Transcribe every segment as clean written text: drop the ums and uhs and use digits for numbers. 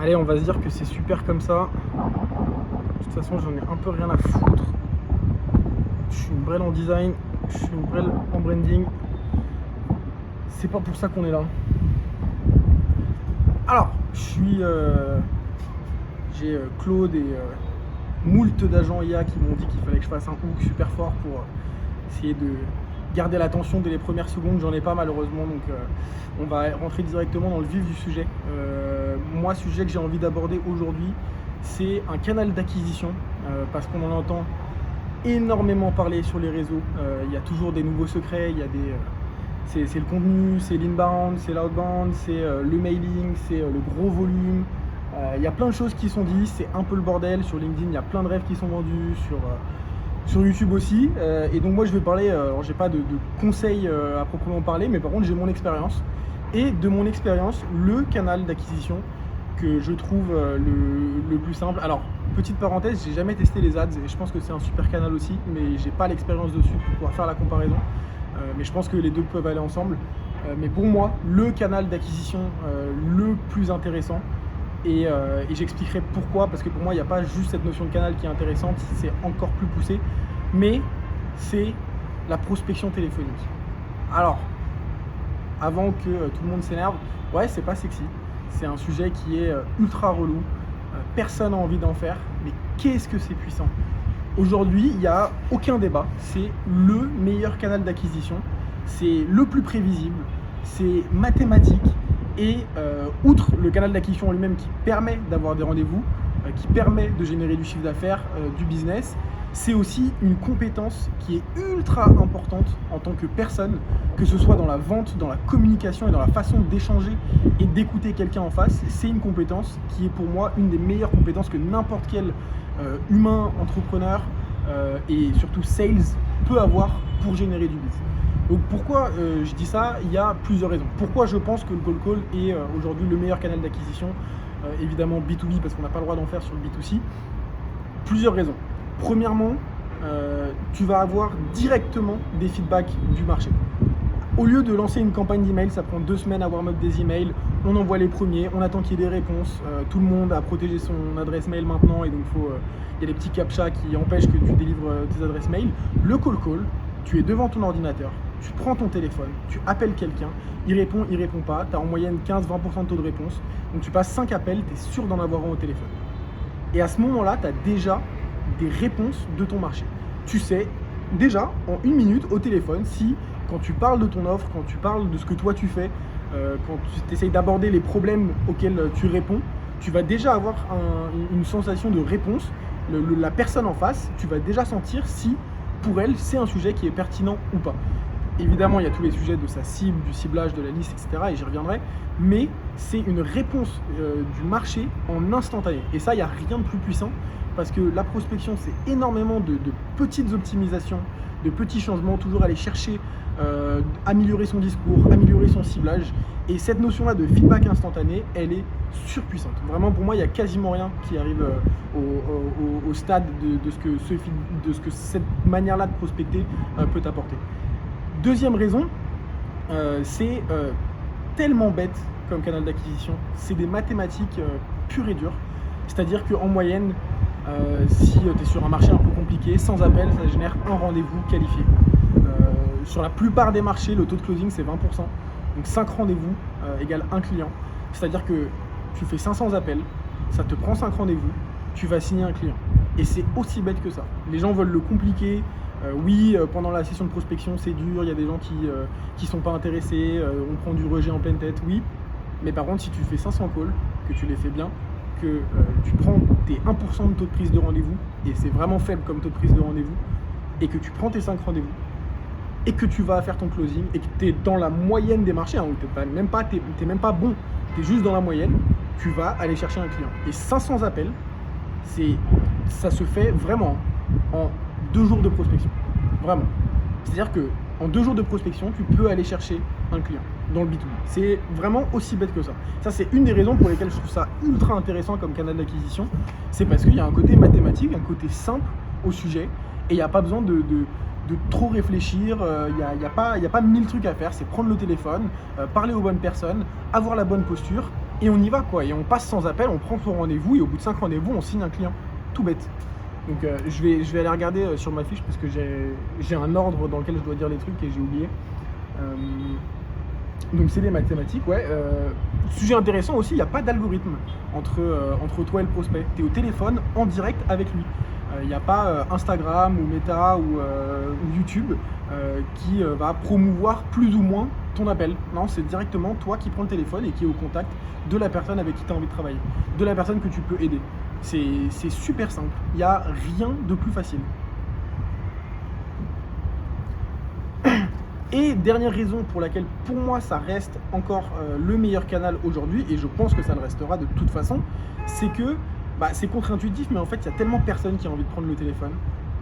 Allez, on va se dire que c'est super comme ça. De toute façon, j'en ai un peu rien à foutre. Je suis une brêle en design, je suis une brêle en branding. C'est pas pour ça qu'on est là. Alors, j'ai Claude et moult d'agents IA qui m'ont dit qu'il fallait que je fasse un hook super fort pour essayer de garder l'attention dès les premières secondes. J'en ai pas malheureusement, donc on va rentrer directement dans le vif du sujet. Moi, sujet que j'ai envie d'aborder aujourd'hui, c'est un canal d'acquisition, parce qu'on en entend énormément parler sur les réseaux. Il y a toujours des nouveaux secrets, il y a c'est le contenu, c'est l'inbound, c'est l'outbound, c'est le mailing, c'est le gros volume. Il y a plein de choses qui sont dites, c'est un peu le bordel. Sur LinkedIn, il y a plein de rêves qui sont vendus, sur YouTube aussi. Et donc moi je vais parler, alors j'ai pas de conseils à proprement parler, mais par contre j'ai mon expérience. Et de mon expérience, le canal d'acquisition que je trouve le plus simple. Alors, petite parenthèse, j'ai jamais testé les ads et je pense que c'est un super canal aussi, mais j'ai pas l'expérience dessus pour pouvoir faire la comparaison. Mais je pense que les deux peuvent aller ensemble. Mais pour moi, le canal d'acquisition le plus intéressant, et j'expliquerai pourquoi, parce que pour moi, il n'y a pas juste cette notion de canal qui est intéressante, c'est encore plus poussé, mais c'est la prospection téléphonique. Alors, avant que tout le monde s'énerve, ouais, c'est pas sexy, c'est un sujet qui est ultra relou, personne n'a envie d'en faire, mais qu'est-ce que c'est puissant! Aujourd'hui, il n'y a aucun débat, c'est le meilleur canal d'acquisition, c'est le plus prévisible, c'est mathématique, et outre le canal d'acquisition en lui-même qui permet d'avoir des rendez-vous, qui permet de générer du chiffre d'affaires, du business, c'est aussi une compétence qui est ultra importante en tant que personne, que ce soit dans la vente, dans la communication et dans la façon d'échanger et d'écouter quelqu'un en face. C'est une compétence qui est pour moi une des meilleures compétences que n'importe quel humain, entrepreneur et surtout sales peut avoir pour générer du business. Donc pourquoi je dis ça? Il y a plusieurs raisons. Pourquoi je pense que le cold call est aujourd'hui le meilleur canal d'acquisition, évidemment B2B parce qu'on n'a pas le droit d'en faire sur le B2C. Plusieurs raisons. Premièrement, tu vas avoir directement des feedbacks du marché. Au lieu de lancer une campagne d'email, ça prend 2 semaines à warm-up des emails, on envoie les premiers, on attend qu'il y ait des réponses, tout le monde a protégé son adresse mail maintenant et donc il y a des petits captchas qui empêchent que tu délivres tes adresses mail. Le call, tu es devant ton ordinateur, tu prends ton téléphone, tu appelles quelqu'un, il répond pas, tu as en moyenne 15-20% de taux de réponse, donc tu passes 5 appels, tu es sûr d'en avoir un au téléphone. Et à ce moment-là, tu as déjà des réponses de ton marché. Tu sais déjà en 1 minute au téléphone si quand tu parles de ton offre, quand tu parles de ce que toi tu fais, quand tu essayes d'aborder les problèmes auxquels tu réponds, tu vas déjà avoir une sensation de réponse. La personne en face, tu vas déjà sentir si pour elle c'est un sujet qui est pertinent ou pas. Évidemment, il y a tous les sujets de sa cible, du ciblage, de la liste, etc. et j'y reviendrai, mais c'est une réponse du marché en instantané. Et ça, il n'y a rien de plus puissant parce que la prospection, c'est énormément de petites optimisations, de petits changements, toujours aller chercher, améliorer son discours, améliorer son ciblage. Et cette notion-là de feedback instantané, elle est surpuissante. Vraiment, pour moi, il n'y a quasiment rien qui arrive au stade de ce que cette manière-là de prospecter peut apporter. Deuxième raison, c'est tellement bête comme canal d'acquisition, c'est des mathématiques pures et dures. C'est-à-dire qu'en moyenne, si tu es sur un marché un peu compliqué, sans appel, ça génère un rendez-vous qualifié. Sur la plupart des marchés, le taux de closing c'est 20%. Donc 5 rendez-vous égale 1 client. C'est-à-dire que tu fais 500 appels, ça te prend 5 rendez-vous, tu vas signer un client. Et c'est aussi bête que ça. Les gens veulent le compliquer. Pendant la session de prospection c'est dur, il y a des gens qui sont pas intéressés, on prend du rejet en pleine tête, oui. Mais par contre, si tu fais 500 calls, que tu les fais bien, que tu prends tes 1% de taux de prise de rendez-vous, et c'est vraiment faible comme taux de prise de rendez-vous, et que tu prends tes 5 rendez-vous, et que tu vas faire ton closing, et que tu es dans la moyenne des marchés, hein, t'es même pas bon, tu es juste dans la moyenne, tu vas aller chercher un client. Et 500 appels, ça se fait vraiment en 2 jours de prospection. Vraiment. C'est-à-dire qu'en 2 jours de prospection, tu peux aller chercher un client dans le B2B. C'est vraiment aussi bête que ça. Ça, c'est une des raisons pour lesquelles je trouve ça ultra intéressant comme canal d'acquisition. C'est parce qu'il y a un côté mathématique, un côté simple au sujet, et il n'y a pas besoin de trop réfléchir, il n'y a pas 1000 trucs à faire. C'est prendre le téléphone, parler aux bonnes personnes, avoir la bonne posture, et on y va quoi, et on passe sans appel, on prend son rendez-vous et au bout de 5 rendez-vous, on signe un client. Tout bête. Donc je vais aller regarder sur ma fiche parce que j'ai un ordre dans lequel je dois dire les trucs et j'ai oublié. Donc c'est des mathématiques, ouais. Sujet intéressant aussi, il n'y a pas d'algorithme entre toi et le prospect. Tu es au téléphone en direct avec lui. Il n'y a pas Instagram ou Meta ou YouTube qui va promouvoir plus ou moins ton appel. Non, c'est directement toi qui prends le téléphone et qui est au contact de la personne avec qui tu as envie de travailler, de la personne que tu peux aider. C'est super simple, il n'y a rien de plus facile. Et dernière raison pour laquelle pour moi ça reste encore le meilleur canal aujourd'hui, et je pense que ça le restera de toute façon, c'est que c'est contre-intuitif, mais en fait il y a tellement personne qui a envie de prendre le téléphone,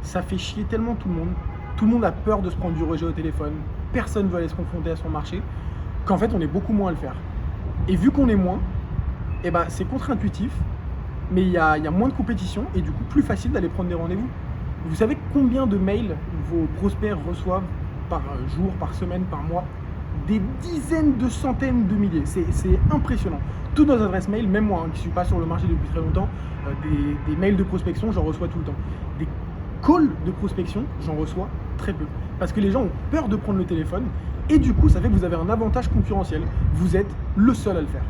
ça fait chier tellement tout le monde a peur de se prendre du rejet au téléphone, personne ne veut aller se confronter à son marché, qu'en fait on est beaucoup moins à le faire. Et vu qu'on est moins, c'est contre-intuitif, mais il y a moins de compétition et du coup plus facile d'aller prendre des rendez-vous. Vous savez combien de mails vos prospects reçoivent par jour, par semaine, par mois? Des dizaines de centaines de milliers, c'est impressionnant. Toutes nos adresses mail, même moi qui ne suis pas sur le marché depuis très longtemps, des mails de prospection, j'en reçois tout le temps. Des calls de prospection, j'en reçois très peu. Parce que les gens ont peur de prendre le téléphone et du coup ça fait que vous avez un avantage concurrentiel. Vous êtes le seul à le faire.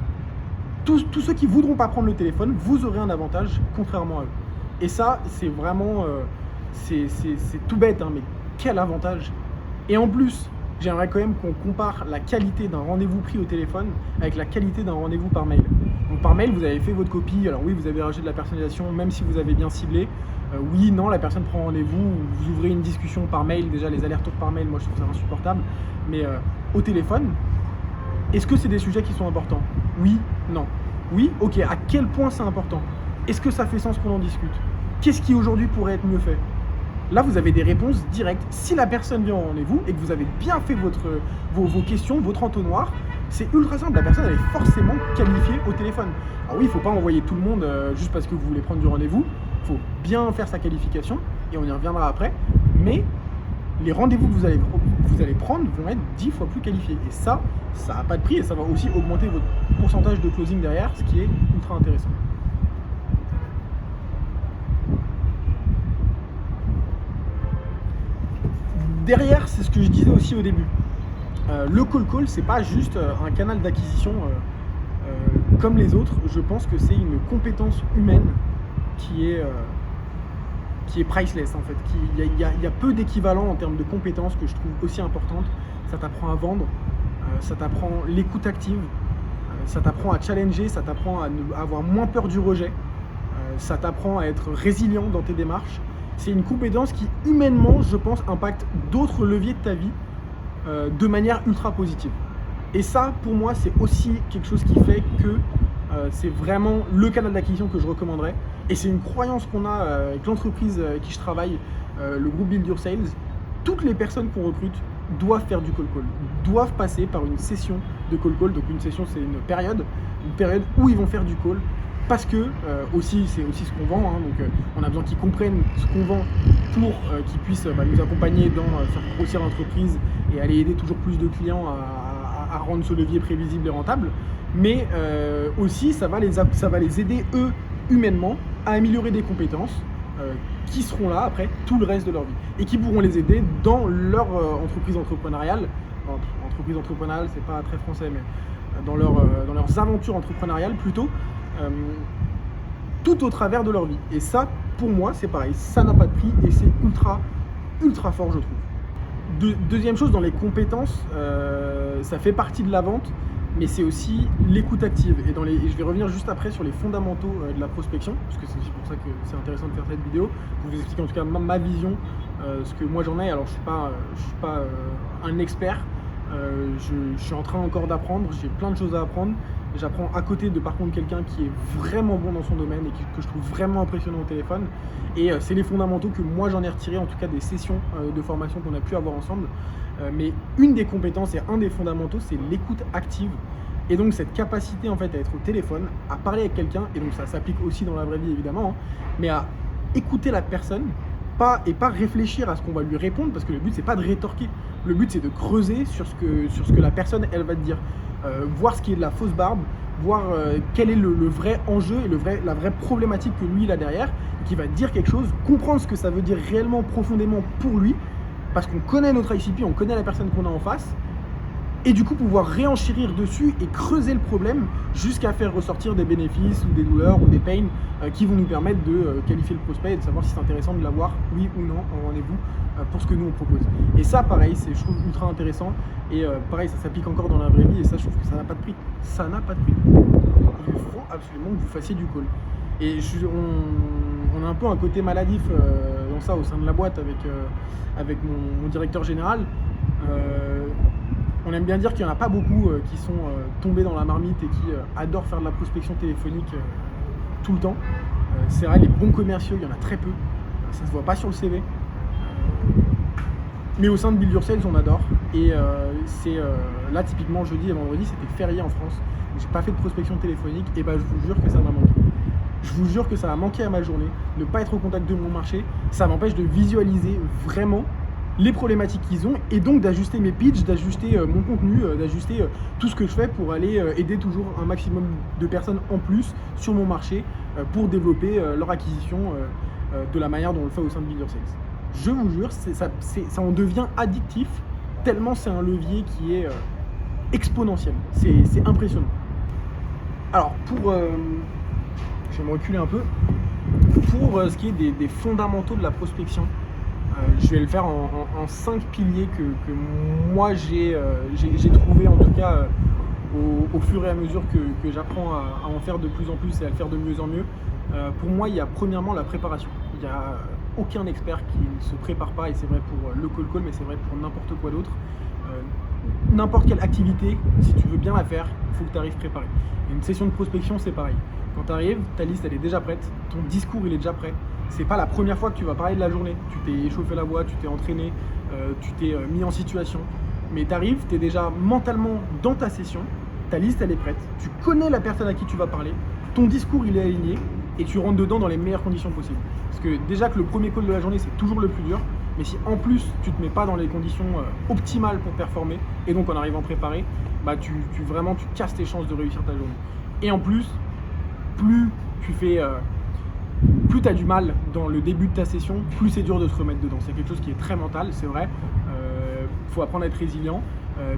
Tous ceux qui ne voudront pas prendre le téléphone, vous aurez un avantage contrairement à eux. Et ça, c'est vraiment... c'est tout bête, hein, mais quel avantage! Et en plus, j'aimerais quand même qu'on compare la qualité d'un rendez-vous pris au téléphone avec la qualité d'un rendez-vous par mail. Donc par mail, vous avez fait votre copie, alors oui, vous avez rajouté de la personnalisation, même si vous avez bien ciblé. Oui, non, la personne prend rendez-vous, vous ouvrez une discussion par mail, déjà les allers-retours par mail, moi je trouve ça insupportable. Mais au téléphone, est-ce que c'est des sujets qui sont importants? Oui, non. Oui, ok, à quel point c'est important? Est-ce que ça fait sens qu'on en discute? Qu'est-ce qui aujourd'hui pourrait être mieux fait? Là, vous avez des réponses directes. Si la personne vient au rendez-vous et que vous avez bien fait vos questions, votre entonnoir, c'est ultra simple. La personne, elle est forcément qualifiée au téléphone. Alors oui, il ne faut pas envoyer tout le monde juste parce que vous voulez prendre du rendez-vous. Il faut bien faire sa qualification et on y reviendra après. Mais les rendez-vous que vous allez prendre vont être 10 fois plus qualifiés. Et ça n'a pas de prix et ça va aussi augmenter votre pourcentage de closing derrière, ce qui est ultra intéressant. Derrière, c'est ce que je disais aussi au début. Le call, c'est pas juste un canal d'acquisition comme les autres. Je pense que c'est une compétence humaine qui est priceless en fait. Il y a peu d'équivalents en termes de compétences que je trouve aussi importantes. Ça t'apprend à vendre, ça t'apprend l'écoute active, ça t'apprend à challenger, ça t'apprend à avoir moins peur du rejet, ça t'apprend à être résilient dans tes démarches. C'est une compétence qui, humainement, je pense, impacte d'autres leviers de ta vie de manière ultra positive. Et ça, pour moi, c'est aussi quelque chose qui fait que c'est vraiment le canal d'acquisition que je recommanderais. Et c'est une croyance qu'on a avec l'entreprise avec qui je travaille, le groupe Build Your Sales. Toutes les personnes qu'on recrute doivent faire du call, doivent passer par une session de call. Donc une session, c'est une période où ils vont faire du call. Parce que c'est aussi ce qu'on vend, hein, donc on a besoin qu'ils comprennent ce qu'on vend pour qu'ils puissent nous accompagner dans faire grossir l'entreprise et aller aider toujours plus de clients à rendre ce levier prévisible et rentable. Mais aussi ça va les aider eux humainement à améliorer des compétences qui seront là après tout le reste de leur vie et qui pourront les aider dans leur entreprise entrepreneuriale. Entreprise entrepreneuriale, c'est pas très français, mais dans leurs aventures entrepreneuriales plutôt. Tout au travers de leur vie. Et ça, pour moi, c'est pareil, ça n'a pas de prix et c'est ultra fort, je trouve. Deuxième chose, dans les compétences, ça fait partie de la vente, mais c'est aussi l'écoute active. Et je vais revenir juste après sur les fondamentaux de la prospection, parce que c'est aussi pour ça que c'est intéressant de faire cette vidéo, pour vous expliquer en tout cas ma vision, ce que moi j'en ai. Alors je suis pas un expert, je suis en train encore d'apprendre, j'ai plein de choses à apprendre. J'apprends à côté de par contre quelqu'un qui est vraiment bon dans son domaine et que je trouve vraiment impressionnant au téléphone. Et c'est les fondamentaux que moi j'en ai retirés, en tout cas des sessions de formation qu'on a pu avoir ensemble. Mais une des compétences et un des fondamentaux, c'est l'écoute active. Et donc cette capacité en fait à être au téléphone, à parler avec quelqu'un, et donc ça s'applique aussi dans la vraie vie évidemment, hein, mais à écouter la personne, pas réfléchir à ce qu'on va lui répondre, parce que le but c'est pas de rétorquer, le but c'est de creuser sur ce que la personne elle va te dire. Voir ce qui est de la fausse barbe, voir quel est le vrai enjeu et la vraie problématique que lui il a derrière, et qui va dire quelque chose, comprendre ce que ça veut dire réellement profondément pour lui, parce qu'on connaît notre ICP, on connaît la personne qu'on a en face, et du coup pouvoir réenchérir dessus et creuser le problème jusqu'à faire ressortir des bénéfices ou des douleurs ou des pains qui vont nous permettre de qualifier le prospect et de savoir si c'est intéressant de l'avoir, oui ou non, en rendez-vous pour ce que nous on propose. Et ça pareil, c'est je trouve ultra intéressant, et pareil, ça s'applique encore dans la vraie vie, et ça je trouve que ça n'a pas de prix. Ça n'a pas de prix. Il faut absolument que vous fassiez du call. Et on a un peu un côté maladif dans ça au sein de la boîte avec mon directeur général. On aime bien dire qu'il n'y en a pas beaucoup qui sont tombés dans la marmite et qui adorent faire de la prospection téléphonique tout le temps. C'est vrai, les bons commerciaux, il y en a très peu. Ça ne se voit pas sur le CV. Mais au sein de Build Your Sales, on adore. Et là, typiquement, jeudi et vendredi, c'était férié en France. J'ai pas fait de prospection téléphonique, et je vous jure que ça m'a manqué. Je vous jure que ça va manquer à ma journée. Ne pas être au contact de mon marché, ça m'empêche de visualiser vraiment les problématiques qu'ils ont, et donc d'ajuster mes pitchs, d'ajuster mon contenu, d'ajuster tout ce que je fais pour aller aider toujours un maximum de personnes en plus sur mon marché pour développer leur acquisition de la manière dont on le fait au sein de Build Your Sales. Je vous jure, ça en devient addictif, tellement c'est un levier qui est exponentiel. C'est impressionnant. Alors, je vais me reculer un peu. Pour ce qui est des fondamentaux de la prospection, je vais le faire en 5 piliers que moi j'ai trouvé, en tout cas au fur et à mesure que j'apprends à en faire de plus en plus et à le faire de mieux en mieux. Pour moi, il y a premièrement la préparation. Il n'y a aucun expert qui ne se prépare pas, et c'est vrai pour le call, mais c'est vrai pour n'importe quoi d'autre. N'importe quelle activité, si tu veux bien la faire, il faut que tu arrives préparé. Une session de prospection, c'est pareil. Quand tu arrives, ta liste elle est déjà prête, ton discours il est déjà prêt. C'est pas la première fois que tu vas parler de la journée. Tu t'es échauffé la voix, tu t'es entraîné, tu t'es mis en situation. Mais tu arrives, tu es déjà mentalement dans ta session, ta liste elle est prête, tu connais la personne à qui tu vas parler, ton discours il est aligné, et tu rentres dedans dans les meilleures conditions possibles. Parce que déjà que le premier call de la journée c'est toujours le plus dur, mais si en plus tu te mets pas dans les conditions optimales pour performer, et donc en arrivant préparé, tu casses tes chances de réussir ta journée. Et en plus, plus tu as du mal dans le début de ta session, plus c'est dur de se remettre dedans. C'est quelque chose qui est très mental, c'est vrai. Faut apprendre à être résilient,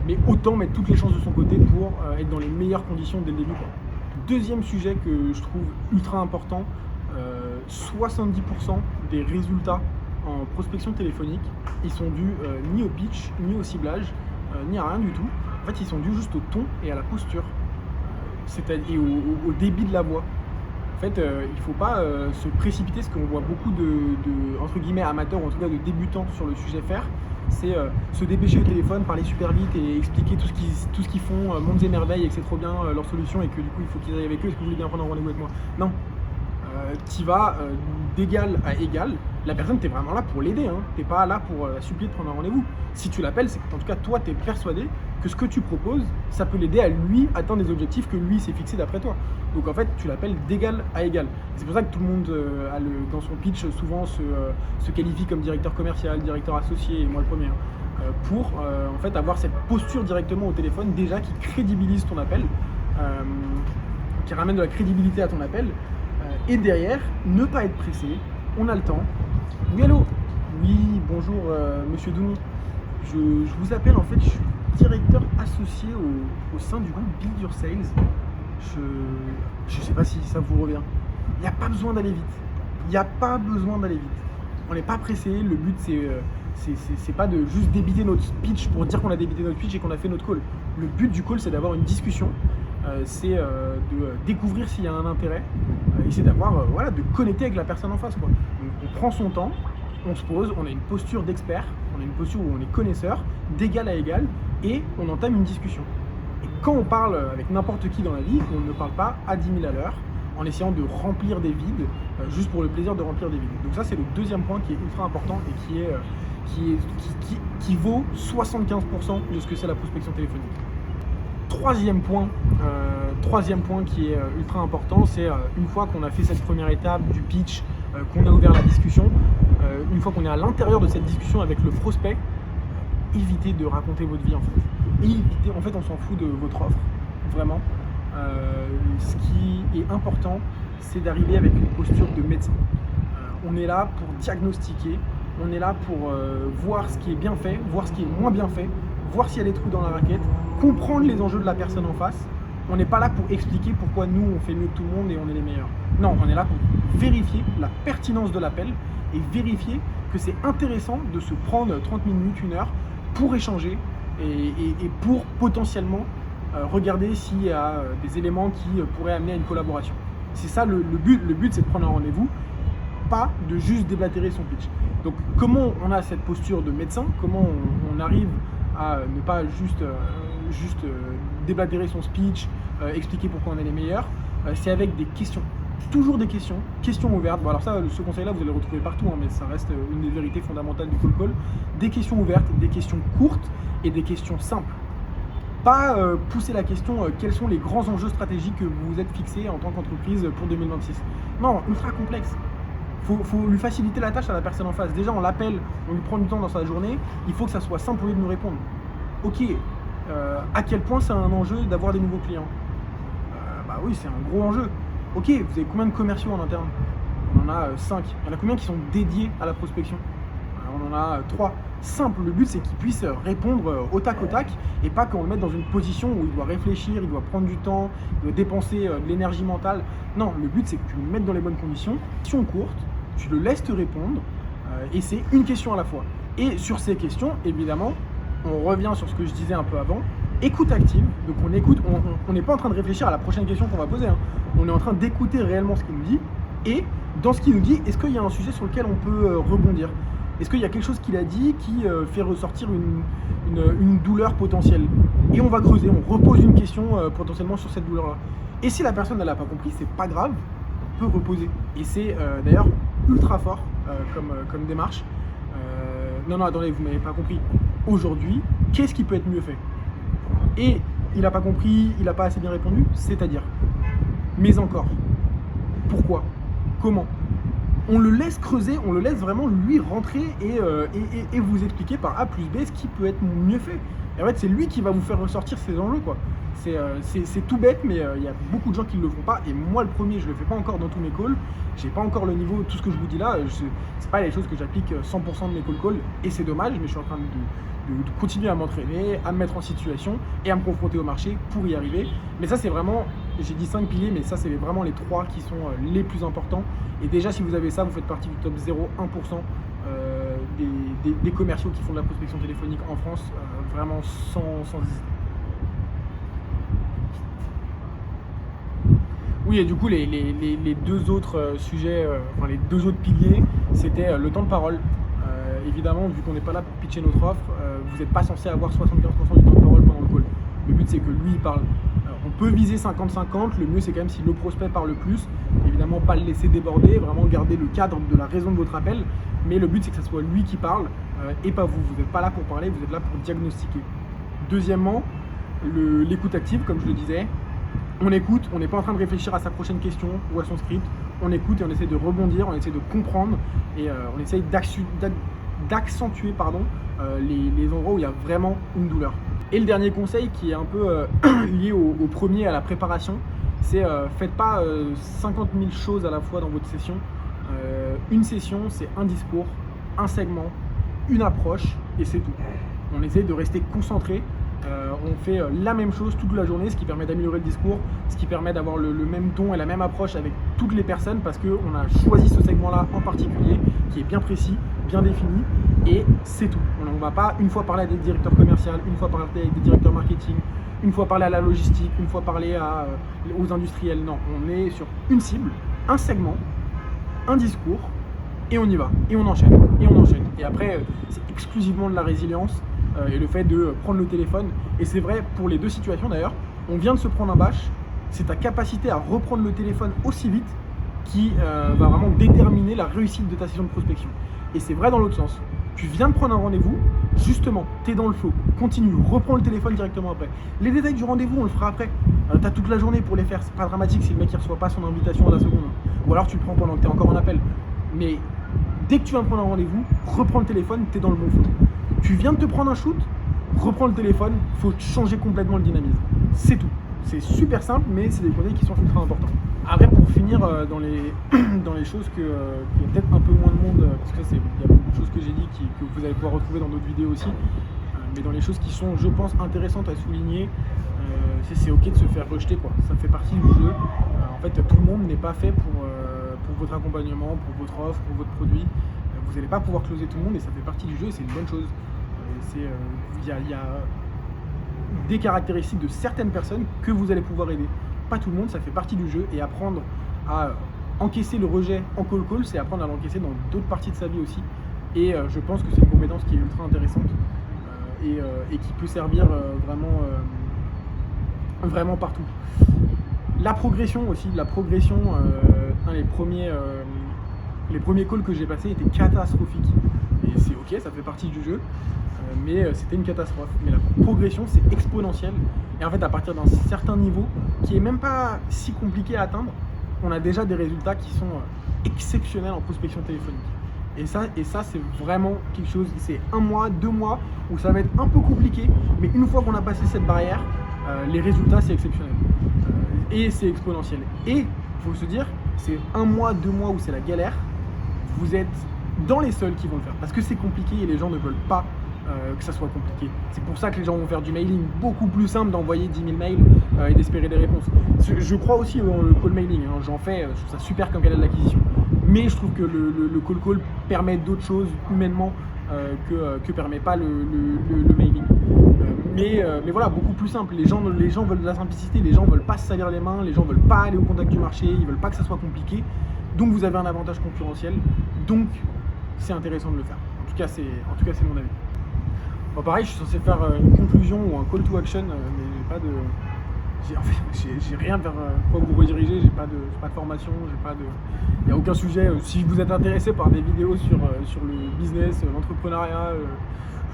mais autant mettre toutes les chances de son côté pour être dans les meilleures conditions dès le début. Deuxième sujet que je trouve ultra important, 70% des résultats en prospection téléphonique, ils sont dus ni au pitch, ni au ciblage, ni à rien du tout. En fait, ils sont dus juste au ton et à la posture, et au débit de la voix. En fait, il ne faut pas se précipiter, parce qu'on voit beaucoup de entre guillemets amateurs, ou en tout cas de débutants sur le sujet faire. C'est se dépêcher au téléphone, parler super vite et expliquer tout ce qu'ils font, mondes et merveilles, et que c'est trop bien leur solution, et que du coup il faut qu'ils aillent avec eux. Est-ce que vous voulez bien prendre un rendez-vous avec moi? Non. Tu vas d'égal à égal. La personne, tu es vraiment là pour l'aider, hein. Tu n'es pas là pour la supplier de prendre un rendez-vous. Si tu l'appelles, c'est qu'en tout cas toi tu es persuadé que ce que tu proposes, ça peut l'aider à lui atteindre des objectifs que lui s'est fixé d'après toi. Donc en fait, tu l'appelles d'égal à égal. C'est pour ça que tout le monde dans son pitch souvent se qualifie comme directeur commercial, directeur associé, et moi le premier, pour en fait avoir cette posture directement au téléphone, déjà qui crédibilise ton appel, qui ramène de la crédibilité à ton appel, et derrière, ne pas être pressé, on a le temps. Oui, allô? Oui, bonjour monsieur Douni. Je vous appelle, en fait, je suis directeur associé au sein du groupe Build Your Sales. Je sais pas si ça vous revient. Il n'y a pas besoin d'aller vite. Il n'y a pas besoin d'aller vite. On n'est pas pressé. Le but, c'est pas de juste débiter notre pitch pour dire qu'on a débité notre pitch et qu'on a fait notre call. Le but du call, c'est d'avoir une discussion. C'est de découvrir s'il y a un intérêt, et c'est d'avoir de connecter avec la personne en face, quoi. Donc on prend son temps, on se pose, on a une posture d'expert, on a une posture où on est connaisseur, d'égal à égal, et on entame une discussion. Et quand on parle avec n'importe qui dans la vie, on ne parle pas à 10 000 à l'heure, en essayant de remplir des vides, juste pour le plaisir de remplir des vides. Donc ça, c'est le deuxième point qui est ultra important et qui vaut 75% de ce que c'est la prospection téléphonique. Troisième point qui est ultra important, c'est une fois qu'on a fait cette première étape du pitch, qu'on a ouvert la discussion, une fois qu'on est à l'intérieur de cette discussion avec le prospect, évitez de raconter votre vie en fait. Et évitez, en fait, on s'en fout de votre offre, vraiment. est important, c'est d'arriver avec une posture de médecin. On est là pour diagnostiquer, on est là pour voir ce qui est bien fait, voir ce qui est moins bien fait, voir s'il y a des trous dans la raquette, comprendre les enjeux de la personne en face. On n'est pas là pour expliquer pourquoi nous on fait mieux que tout le monde et on est les meilleurs. Non, on est là pour vérifier la pertinence de l'appel et vérifier que c'est intéressant de se prendre 30 minutes, 1 heure pour échanger et pour potentiellement regarder s'il y a des éléments qui pourraient amener à une collaboration. C'est ça le but. Le but, c'est de prendre un rendez-vous, pas de juste déblatérer son pitch. Donc comment on a cette posture de médecin, comment on arrive à ne pas juste déblatérer son speech, expliquer pourquoi on est les meilleurs, c'est avec des questions. Toujours des questions ouvertes. Bon, alors ça, ce conseil-là, vous allez le retrouver partout, hein, mais ça reste une des vérités fondamentales du call. Des questions ouvertes, des questions courtes et des questions simples. Pas pousser la question quels sont les grands enjeux stratégiques que vous vous êtes fixés en tant qu'entreprise pour 2026. Non, ultra complexe. Faut lui faciliter la tâche à la personne en face. Déjà, on l'appelle, on lui prend du temps dans sa journée, il faut que ça soit simple pour lui de nous répondre. Ok, à quel point c'est un enjeu d'avoir des nouveaux clients? Bah oui, c'est un gros enjeu. Ok, vous avez combien de commerciaux en interne? On en a 5. Il y en a combien qui sont dédiés à la prospection? On en a 3. Simple, le but c'est qu'il puisse répondre au tac et pas qu'on le mette dans une position où il doit réfléchir, il doit prendre du temps, il doit dépenser de l'énergie mentale. Non, le but c'est que tu le mettes dans les bonnes conditions. Question courte, tu le laisses te répondre et c'est une question à la fois. Et sur ces questions, évidemment, on revient sur ce que je disais un peu avant, écoute active. Donc on écoute, on n'est pas en train de réfléchir à la prochaine question qu'on va poser, hein. On est en train d'écouter réellement ce qu'il nous dit et dans ce qu'il nous dit, est-ce qu'il y a un sujet sur lequel on peut rebondir? Est-ce qu'il y a quelque chose qu'il a dit qui fait ressortir une douleur potentielle? Et on va creuser, on repose une question potentiellement sur cette douleur-là. Et si la personne n'a pas compris, c'est pas grave, on peut reposer. Et c'est d'ailleurs ultra fort comme démarche. Non, attendez, vous m'avez pas compris. Aujourd'hui, qu'est-ce qui peut être mieux fait? Et il n'a pas compris, il n'a pas assez bien répondu, c'est-à-dire, mais encore, pourquoi? Comment? On le laisse creuser, on le laisse vraiment lui rentrer et vous expliquer par A plus B ce qui peut être mieux fait. Et en fait, c'est lui qui va vous faire ressortir ces enjeux, quoi. C'est tout bête, mais il y a beaucoup de gens qui ne le font pas. Et moi, le premier, je ne le fais pas encore dans tous mes calls. J'ai pas encore le niveau, tout ce que je vous dis là, c'est pas les choses que j'applique 100% de mes calls. Et c'est dommage, mais je suis en train de continuer à m'entraîner, à me mettre en situation et à me confronter au marché pour y arriver. Mais ça, c'est vraiment, j'ai dit 5 piliers, mais ça, c'est vraiment les 3 qui sont les plus importants. Et déjà, si vous avez ça, vous faites partie du top 0,1% des commerciaux qui font de la prospection téléphonique en France, vraiment sans hésiter. Oui, et du coup, les 2 autres sujets, enfin les 2 autres piliers, c'était le temps de parole. Évidemment, vu qu'on n'est pas là pour pitcher notre offre, vous n'êtes pas censé avoir 75% du temps de parole pendant le call. Le but, c'est que lui, il parle. On peut viser 50-50, le mieux, c'est quand même si le prospect parle le plus. Évidemment, pas le laisser déborder, vraiment garder le cadre de la raison de votre appel. Mais le but, c'est que ce soit lui qui parle et pas vous. Vous n'êtes pas là pour parler, vous êtes là pour diagnostiquer. Deuxièmement, l'écoute active, comme je le disais. On écoute, on n'est pas en train de réfléchir à sa prochaine question ou à son script. On écoute et on essaie de rebondir, on essaie de comprendre et on essaie d'accentuer les endroits où il y a vraiment une douleur. Et le dernier conseil qui est un peu lié au premier, à la préparation, c'est faites pas 50 000 choses à la fois dans votre session. Une session, c'est un discours, un segment, une approche et c'est tout. On essaie de rester concentré. On fait la même chose toute la journée, ce qui permet d'améliorer le discours, ce qui permet d'avoir le même ton et la même approche avec toutes les personnes parce qu'on a choisi ce segment-là en particulier qui est bien précis, bien défini et c'est tout. On ne va pas une fois parler à des directeurs commerciaux, une fois parler avec des directeurs marketing, une fois parler à la logistique, une fois parler aux industriels. Non, on est sur une cible, un segment, un discours et on y va, et on enchaîne, et on enchaîne. Et après, c'est exclusivement de la résilience et le fait de prendre le téléphone. Et c'est vrai pour les 2 situations d'ailleurs, on vient de se prendre un bâche, c'est ta capacité à reprendre le téléphone aussi vite qui va vraiment déterminer la réussite de ta session de prospection. Et c'est vrai dans l'autre sens. Tu viens de prendre un rendez-vous, justement, tu es dans le flow, continue, reprends le téléphone directement après. Les détails du rendez-vous, on le fera après. Tu as toute la journée pour les faire, c'est pas dramatique si le mec ne reçoit pas son invitation à la seconde. Ou alors tu le prends pendant que tu es encore en appel. Mais dès que tu viens de prendre un rendez-vous, reprends le téléphone, tu es dans le bon flow. Tu viens de te prendre un shoot, reprends le téléphone, il faut changer complètement le dynamisme. C'est tout. c'est super simple, mais c'est des conseils qui sont ultra importants. Après, pour finir dans les choses qu'il y a peut-être un peu moins de monde, parce que il y a beaucoup de choses que j'ai dit que vous allez pouvoir retrouver dans d'autres vidéos aussi, mais dans les choses qui sont, je pense, intéressantes à souligner, c'est ok de se faire rejeter, quoi. Ça fait partie du jeu. En fait, tout le monde n'est pas fait pour votre accompagnement, pour votre offre, pour votre produit. Vous n'allez pas pouvoir closer tout le monde et ça fait partie du jeu et c'est une bonne chose. Il y a des caractéristiques de certaines personnes que vous allez pouvoir aider. Pas tout le monde, ça fait partie du jeu et apprendre à encaisser le rejet en call, c'est apprendre à l'encaisser dans d'autres parties de sa vie aussi. Et je pense que c'est une compétence qui est ultra intéressante et qui peut servir vraiment partout. La progression aussi, les premiers calls que j'ai passés étaient catastrophiques. Et c'est ok, ça fait partie du jeu, mais c'était une catastrophe. Mais la progression, c'est exponentiel. Et en fait, à partir d'un certain niveau, qui est même pas si compliqué à atteindre, on a déjà des résultats qui sont exceptionnels en prospection téléphonique. Et ça c'est vraiment quelque chose, c'est 1 mois, 2 mois, où ça va être un peu compliqué, mais une fois qu'on a passé cette barrière, les résultats, c'est exceptionnel. Et c'est exponentiel. Et il faut se dire, c'est 1 mois, 2 mois où c'est la galère, vous êtes dans les seuls qui vont le faire. Parce que c'est compliqué et les gens ne veulent pas que ça soit compliqué. C'est pour ça que les gens vont faire du mailing, beaucoup plus simple d'envoyer 10 000 mails et d'espérer des réponses. Je crois aussi dans le call mailing, hein, j'en fais, je trouve ça super comme canal d'acquisition. Mais je trouve que le call permet d'autres choses humainement que permet pas le mailing. Mais voilà, beaucoup plus simple. Les gens veulent de la simplicité, les gens veulent pas se salir les mains, les gens veulent pas aller au contact du marché, ils veulent pas que ça soit compliqué. Donc vous avez un avantage concurrentiel. Donc c'est intéressant de le faire. En tout cas, c'est mon avis. Bon, pareil, je suis censé faire une conclusion ou un call to action, mais j'ai rien vers quoi vous rediriger, j'ai pas de formation, il n'y a aucun sujet. Si vous êtes intéressé par des vidéos sur le business, l'entrepreneuriat,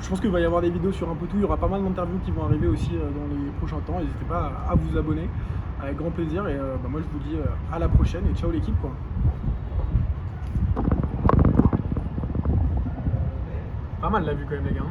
je pense qu'il va y avoir des vidéos sur un peu tout, il y aura pas mal d'interviews qui vont arriver aussi dans les prochains temps, n'hésitez pas à vous abonner, avec grand plaisir, et moi je vous dis à la prochaine et ciao l'équipe quoi. Pas mal la vue quand même les gars.